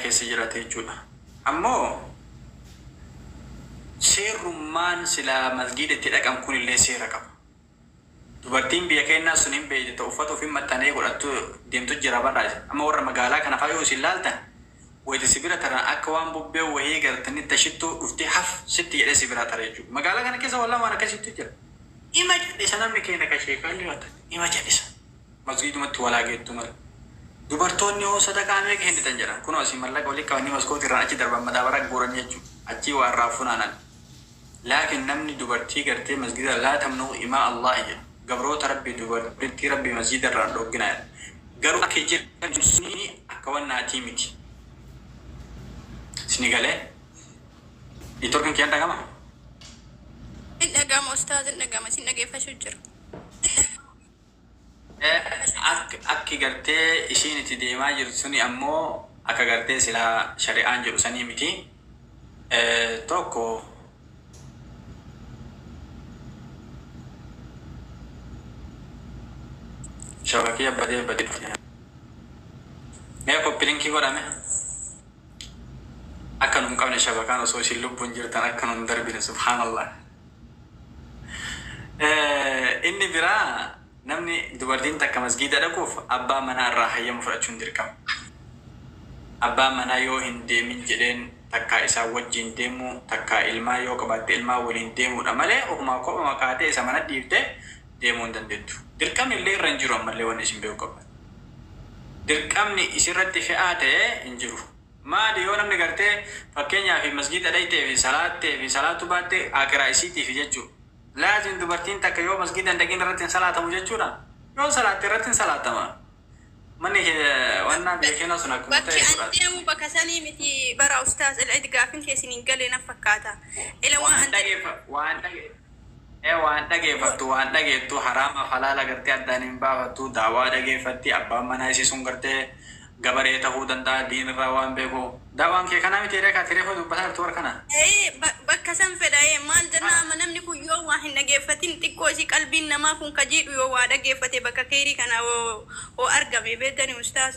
keessa jiraate jechuudha. Ammoo seerummaan sila masgiida itti dhaqan kun illee seera qaba. Dubartiin biyya keenyaa sun hin beekte uffata ofii maxxanee godhattu deemtu jira barraa. Amma warra magaalaa kana fa'aa yoo isin laaltan wayti sibira taran akka waan bubbee wahii gartanii tashittuu dhuftee haf sitti jedhee sibira tara jechuudha. Magaalaa kana keessa wallaan waan akkasitti jira. Ima jedhisa namni keenya kasheekaa dhiyaatan ima jedhisa. Masgiidumatti walaa geettu mala. Dubartoonni yoo sadaqaa meeqa hinditan jedhan kun asii mallaqa walii qabanii maskooti irraan achi darban madaabara guuran jechuudha. Achi waan raafunaanan. Laakiin namni dubartii gartee masgiida laa tamnuu imaa Allah jedhu. Gabroota rabbi dubartii rabbi masgiida irraan dhooggina. Garuu akka jiran suni akka wannaatii miti. Sinigalee itorkan kiyan dhagama? Hin dhagama ustaaz, hin dhagama, sin dhageeffachuu jira. Akki gartee ishiin itti deemaa jirtu suni ammoo akka gartee sila shari'aan jedhu sanii miti. Tokko shabakii abbadee badee mee koppilinkii godhame akka nun qabne shabakaan osoo ishiin lubbuun jirtan akka nun darbine subhaanallah. Inni biraa namni dubartiin takka masgiida dhaquuf abbaa manaa irraa hayyama fudhachuun dirqama. Abbaa manaa yoo hin deemin jedheen takkaa isaa wajjin deemu takkaa ilmaa yoo qabaatte ilmaa waliin deemuudha malee ofumaa kophama kaatee isa mana dhiiftee deemuu hin dandeettu. Dirqamni illee irra hin jiru ammallee wanni isin beeku qaba. Dirqamni isirratti fe'aa ta'ee hin jiru. Maali yoo namni gartee fakkeenyaaf masgiida dhaytee fi salaattee fi salaatu baattee akiraa isiitiif jechuudha. Laazim dubartiin takka yoo masgiidan dhaqin irratti hin salaatamu jechuudha. Yoo salaatte irratti hin salaatama. Manni wannaa beekena sun akkuma ta'e fudhata. Bakki deemu bakka sanii miti bara ustaaz itti gaafin keessin hin galee na fakkaata. Ila waan dhageeffattu waan dhageettu haraama halaala gartee addaan hin baafattu daawaa dhageeffatti abbaan manaa isii sun gartee gabaree ta'uu danda'a diinirraa waan beeku. Daawaan kee kanaa miti eegaa tireeffa dubbataa jirtu warra kana. Bakka san fedha maal jennaan namni kun yoo waa hin dhageeffatin xiqqoo isii qalbiin namaa kun kajiidhu yoo waa dhageeffate bakka keerii kana oo argame beektani ustaas.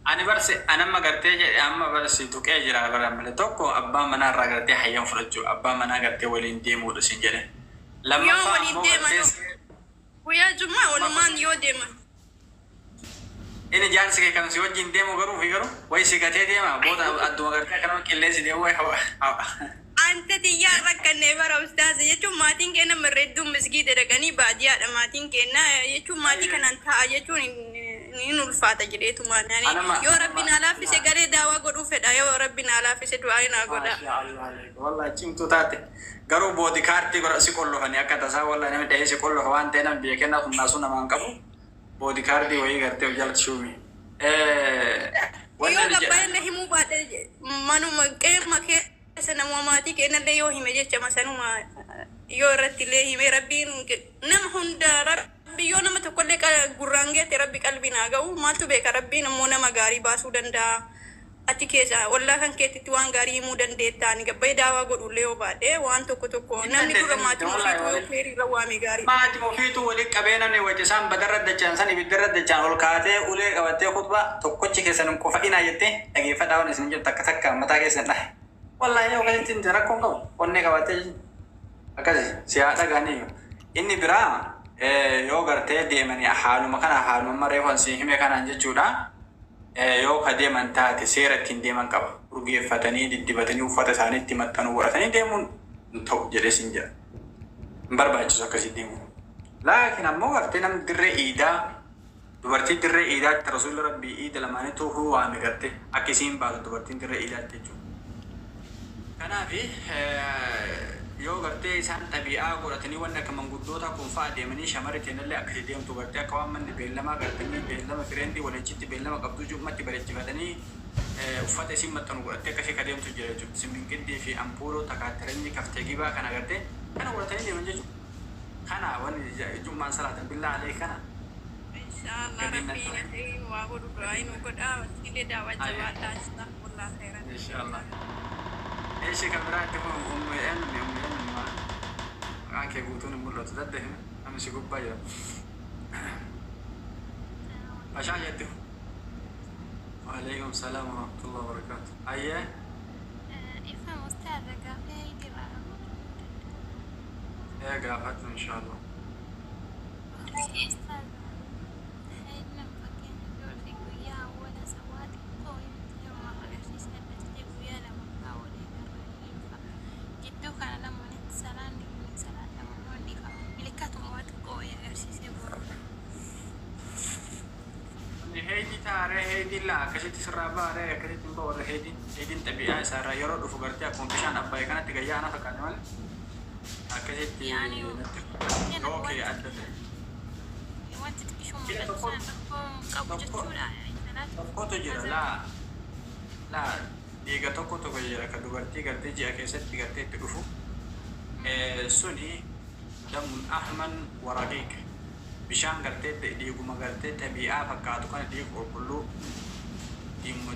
Ani barse anamma gartee jedhe amma barsi tuqee jira bara malee tokko abbaan manaa irraa gartee hayyam fudhachuu abbaan manaa gartee waliin deemuudha sin jedhe. Yoo waliin deeman guyyaa jummaa walumaan yoo deeman. Ini jaarsi kee kan si wajjin deemu garuu fi garuu wayi si gatee deema booda adduma gartee kanama qilleensi deemu wayi hawa. Anta xiyyaa rakkannee bara ustaaz jechuun maatiin keenya mirreedduun masgiida dhaqanii baadiyyaadha maatiin keenya jechuun maatii kanaan ta'a jechuun hin ulfaata jedheetu maanaani yoo rabbiin alaafise garee daawaa godhuu fedha yoo rabbiin alaafise du'aa hin godha. Wallahi cimtuu taate garuu boodi kaartii godha si qollofanii akka tasaa wallahi namni dhahee si qollofa waan ta'e namni biyya kennaa humnaa sun namaan qabu boodi kaartii wayii gartee jalatti shuumi. Yoo gabbaa'inna himuu baadhe manuma qeema kee nama maatii keenyallee yoo hime jecha masanuma yoo irratti illee hime rabbiin nama hunda rabbi yoo nama tokkollee gurraan geette rabbi qalbiin haa ga'u maaltu beeka rabbiin ammoo nama gaarii baasuu danda'a. Ati keessa wallaa kan keetitti waan gaarii himuu dandeettaan gabbee daawaa godhullee yoo baadhee waan tokko namni dura maatii ofiitu yoo feeriirra waame gaarii. Maatii ofiitu walii qabee namni wajji isaan badarra dachaan san ibiddarra dachaan ol kaatee ulee qabattee kutbaa tokkochi keessan qofa inaa jettee dhageeffadhaa waan isin jettu akka takka mataa keessan dhahe. Wallahi yoo kasitti rakkoon qabu onnee qabattee akkasi siyaadha gaanii inni biraa yoo gartee deemanii haaluma kana haaluma reefan si hime kanaan jechuudha. Yoo ka deeman taate seera ittiin deeman qaba. Urgeeffatanii diddibatanii uffata isaanii itti maxxanuu godhatanii deemuun ta'u jedhee sin jedha. Hin barbaachisu akkasii deemuun. Laakiin ammoo gartee namni dirree iidaa dubartii dirree iidaatti rasuulli rabbii iida lamaanitu waame gartee akka isiin baatu dubartiin dirree iidaatti jechuudha. Kanaafi yoo gartee isaan xabi'aa godhatanii waan akka manguddoota kun fa'aa deemanii shamarri keenyallee akkasii deemtu gartee akka waan manni beellamaa gartanii beellama fireendii walichitti beellama qabdu jummatti bareechifatanii uffata isiin maxxanu godhattee akkasii ka deemtu jira jechuudha. Simminqindii fi ampuuloo takaatiranii kaftee gibaa kana gartee kana godhatanii deeman jechuudha. Kana wanni jummaan salaatan billaa alee kana. Inshallah rabbiin waa godhu du'aa inni godhaa illee daawwaa jabaadhaa astaghfirullah khairan. Inshallah. ايش كاميرات تكون ما معك يقولون مرة تدده أنا شو قبايا عشان يده وعليكم السلام ورحمة الله وبركاته. أيه. ifham ustaadha gaafee jira يا قافت إن شاء الله. ustaadha haydna fakkeenya ijoollee guyyaa awwala sawaati yeroo agarsiisa addatti guyyaa lama kaawwalee garra jidduu kana lamanitti salaan dhiifni salaan lamanuun dhiifama milikatuma waa xiqqoo agarsiisee boru هيدي تارة هيدي لا كشيت سرابة رأي كشيت مبور هيدي تبيع سارة يرو دفو قرتي أكون بيشان أباي كانت تجيء أنا فكان مال كشيت يعني أوكي أدت wanti xiqqishuu mul'atan rakkoon qabu jechuudha ثلاثة tokko jira la dhiiga tokko jira ka dubartii gartee ji'a keessatti gartee itti dhufu suni damun ahman waraqiiq bishaan gartee dhiiguma gartee tabi'aa fakkaatu kana dhiiga qulqulluu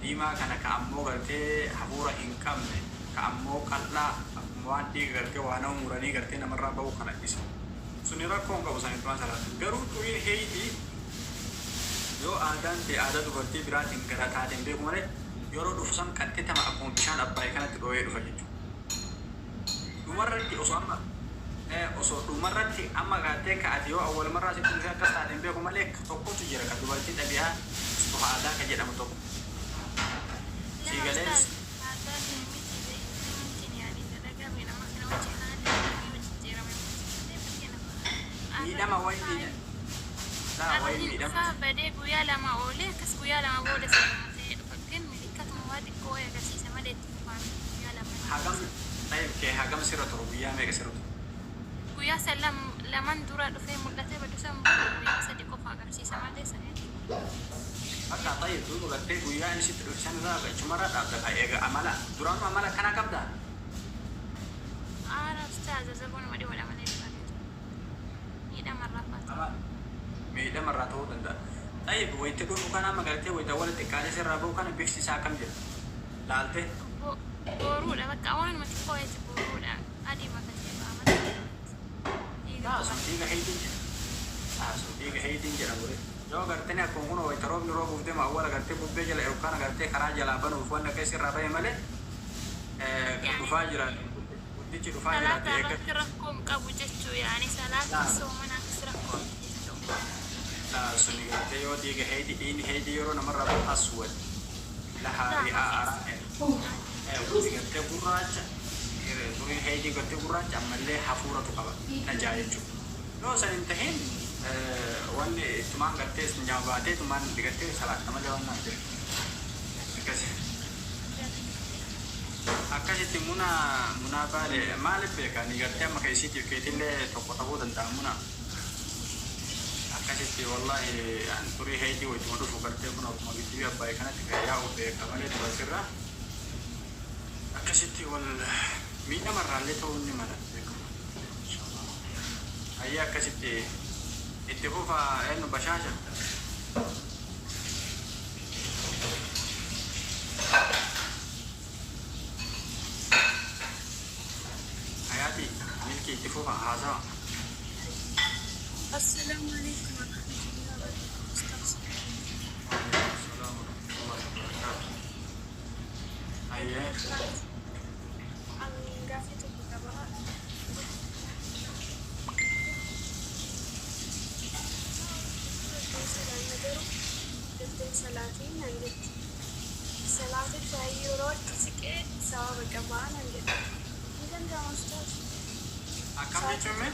diimaa kana ka ammoo gartee hafuura hin qabne ka ammoo qal'aa akkuma waan dhiiga gartee waa nama muranii gartee namarraa ba'u kana isa suni rakkoon qabu sanitti waan salaatu garuu xuriin heeyidii yoo aadaan ta'e aadaa dubartii biraatiin gara taateen beeku malee yeroo dhufu san qaxxitama akkuma bishaan abbaayee kanatti dhoo'ee dhufa jechuudha. Dhumarratti osoo dhumarratti amma gaatee ka'ate yoo awwalumarraa sitti dhufee akkas taateen beeku malee tokkotu jira kan dubartii dhabi'aa bifa aadaa kan jedhamu tokko. Siigalees. Miidhama wayii miidhama. Badee guyyaa lama oolee akkas guyyaa lama booda sirnaa ta'ee dhufa ግን milikatuma waa xiqqoo agarsiisa malee itti fufaan guyyaa lama. Hagam sirra turu guyyaa meeqa sirra turu? Guyyaa san laman dura dhufee mul'atee baduu san guyyaa sadi qofa agarsiisa malee sanii. Akka ta'e duuba gartee guyyaa inni sitti dhufe sanirraa achumarraa dhaabbata eega amala duraanuu amala kana qabdaa? Aara ustaaza zaboon wadii wala malee dhufa. Miidhamarraa faata. Miidhamarraa ta'uu danda'a. Ta'e wayitti dhufu kana magartee wayita wal xiqqaalee sirraa bahu kana beeksisi isaa akkam jira? Laaltee? Boruudha bakka waanuma xiqqoo itti boruudha adii bakka jeeqaa sun dhiiga heetiin jira. Sun dhiiga heetiin jira gure. Yoo gartee akkuma kun wayita roobni roobuuf deema awwaala gartee bubbee jala yookaan gartee karaa jalaa banuuf wanna keessa irraa bahe malee dhufaa jira. Guddichi dhufaa jira. Salaata irratti rakkoon qabu jechuu yaani salaata soomana akkas rakkoon jechuu. Suni gartee yoo dhiiga heetii dhiigni heetii yeroo namarraa bahu aswad lahaa ri'aa araa gartee gurraacha durii heetii gartee gurraacha ammallee hafuuratu qaba najaa jechuudha. Yoo san hin tahin wanni ittumaan gartee nyaabaatee ittumaan gartee salaata malee waan naaf jira. Akkasitti munaa baale maaliif beekanii gartee amma keessitiif keetillee tokko ta'uu danda'a munaa. Akkasitti wallahi turii heetii wayituma dhufu gartee kun akkuma gidduu abbaayee kanatti kan yaa'u beeka malee dubartirraa. Akkasitti wal miidhamarraallee ta'uu ni mala beekamu. Ayyaa akkasitti itti fufa eenyu bashaasha. Hayaati milkii itti fufa haasawa. السلام عليكم ورحمة الله وبركاته. السلام ورحمة الله وبركاته. أيه. قافية الكبراء سلاتين عندك سلات الشايورات سكيت سوا بكمان عندك إذا أنت مستوى Akkam jechuun mee?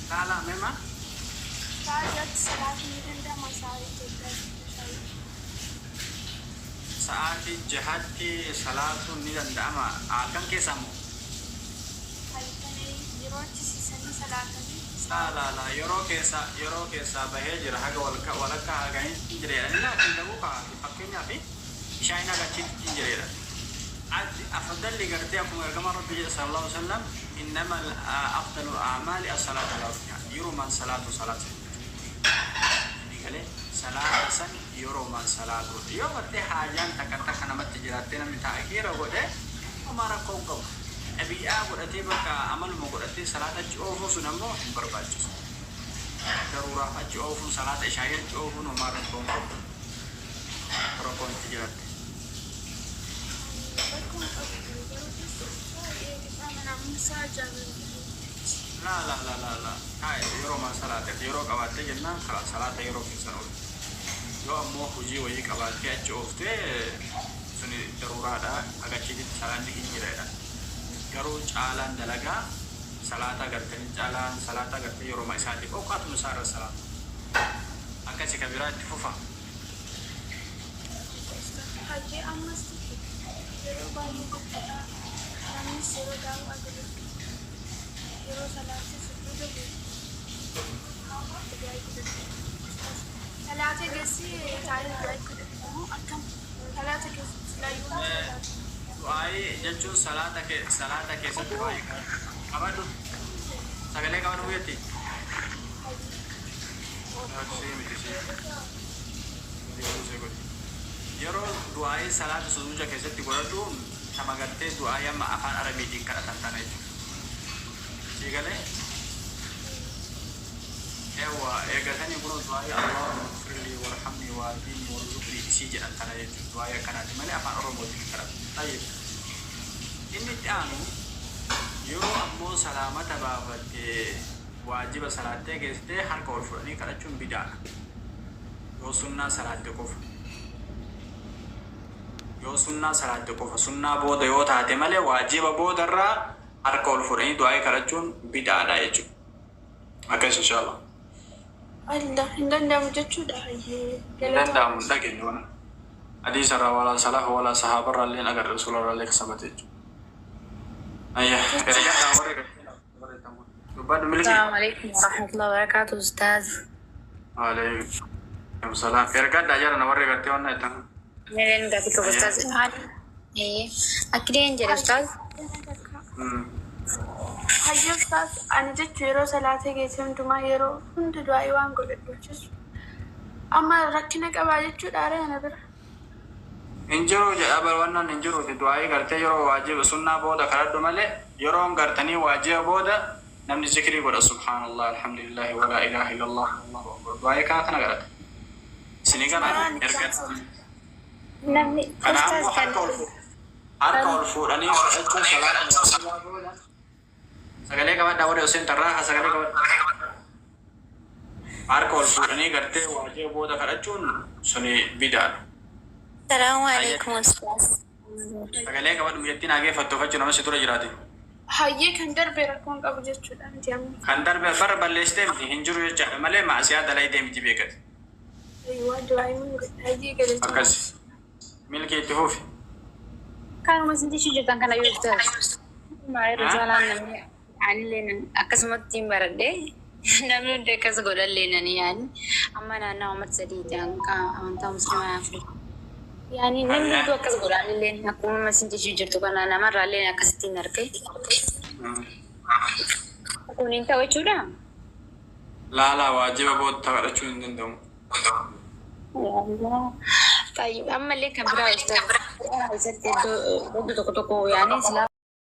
Saala meema? Saayyoot salaatiin ni danda'ama Sa'aatii jahatti salaatuun ni danda'ama. Halkan keessaa moo? halkanii yeroo achiisiisanii salaatanii Saala yeroo keessaa bahee jira haga walakkaa haganii hin jireedha. Laakiin dhabuu fakkeenyaaf ishaan hin agachiitti hin jireedha. أفضل قرتي أكو مرقم ربي صلى الله عليه وسلم إنما أفضل الأعمال الصلاة على وقتها يرو من صلاة قال صلاة سن يرو من صلاة يوم قرتي حاجان تكتك نمت تجراتنا من تأخير وقده وما ركوم قو أبي قرتي بك عمل مقرتي صلاة جوفو سنمو برباجس ضرورة جوفو صلاة إشاعية جوفو وما ركوم قو ركوم jiraatti? La. Yeroo maa salaate yeroo qabaattee jennaan salaata yeroo keessan oolu. Yoo ammoo hojii wayii qabaattee achi ooftee suni daruuraadha. Agachiititti salaanni hin jireedha. Garuu caalaan dalagaa salaata gartanii caalaan salaata gartee yeroo maa isaatiif oqaatuma isaa irra salaata. Akkasii kan biraa itti fufa. Hajji ammas yeroo baay'ee guddaadha. Namnis yeroo daawwaa jiru. Yeroo salaatti sujuuda salaata keessi taa'ee godhatamu akkam salaata keessi silaayyuu Du'aayii jechuun salaata keessatti du'aayii qabadhu. Sagalee qabadhu jetti. Yeroo du'aayii salaata sujuuda keessatti godhadhu nama gartee du'aayii amma afaan arabiitiin kadhatan tana jechuudha. Sigalee ewa eegatanii kun du'aayii Allahumma ighfirli warhamni wahdini warzuqni isii jedhan tana jechuudha. Du'aayii akkanaati malee afaan oromootiin kadhatan. Inni itti aanu yeroo ammoo salaamata baafattee waajiba salaattee geessitee harka ol fudhanii kadhachuun bidaadha. Yoo sunnaa salaatte qofa. Yoo sunnaa salaatte qofa sunnaa booda yoo taate malee waajiba boodarraa harka ol fudhanii du'aayii kadhachuun bidaadha jechuudha. Akkas inshallah. Allah hin danda'amu jechuudha. Hin danda'amu dhageenye waan. Hadiisa irraa walaa salaah walaa sahaabarraa illee agarra rasuularraa illee kasabate jechuudha. السلام عليكم ورحمة الله وبركاته أستاذ. وعليكم السلام. إرجع داجر نوري قرتي وانا يتم. مين قاتك أستاذ؟ إيه أكيد يا أستاذ. Hajji Ustaaz ani jechuun yeroo salaata geessan dhumaa yeroo hundi du'aayii waan godhadhu amma rakkina qabaa jechuudha reena bira. Injiru jedha barbaannan injiru du'aayii gartee yeroo waajiba sunnaa booda kadhadhu malee yeroo gartanii waajiba booda namni zikrii godha subhaanallah alhamdulillah wala ilaha illallah allahu akbar du'aayii kana kadhata. Isinii kana erga namni kanaafuu harka ol fuudhanii kadhachuun salaata booda sagalee qabadhaa warra Hussein Tarraa sagalee qabadhaa harka ol fuudhanii gartee waajiba booda kadhachuun suni bidaadha. السلام عليكم أستاذ. Sagalee qabadhu biyyattiin hageeffattu fachu nama si tura jiraate. Hayyee kan darbe rakkoon qabu jechuudha miti amma. Kan darbe bara balleessitee miti hin jiru jechaadha malee maasiyaa dalaydee miti beekate. Waa du'aayii mun godha hayyee galata. Akkas milkii itti fufi. Kan masinti shujjatan kana yoo Ustaaz. Maayirra jaalaan namni aanillee akkasumatti hin baradhee namni hundi akkas godhallee nani yaani amma naannoo Ahmad Sadiitti amantaa musliimaa Afrikaa. Yani namni hundi akkas godhallee akkuma masinti shujjirtu kana namarraallee akkasittiin argee. Kun hin ta'u jechuudha. Laalaa waajiba booda kadhachuu hin danda'amu. طيب أما اللي كان براي استاذ تكو يعني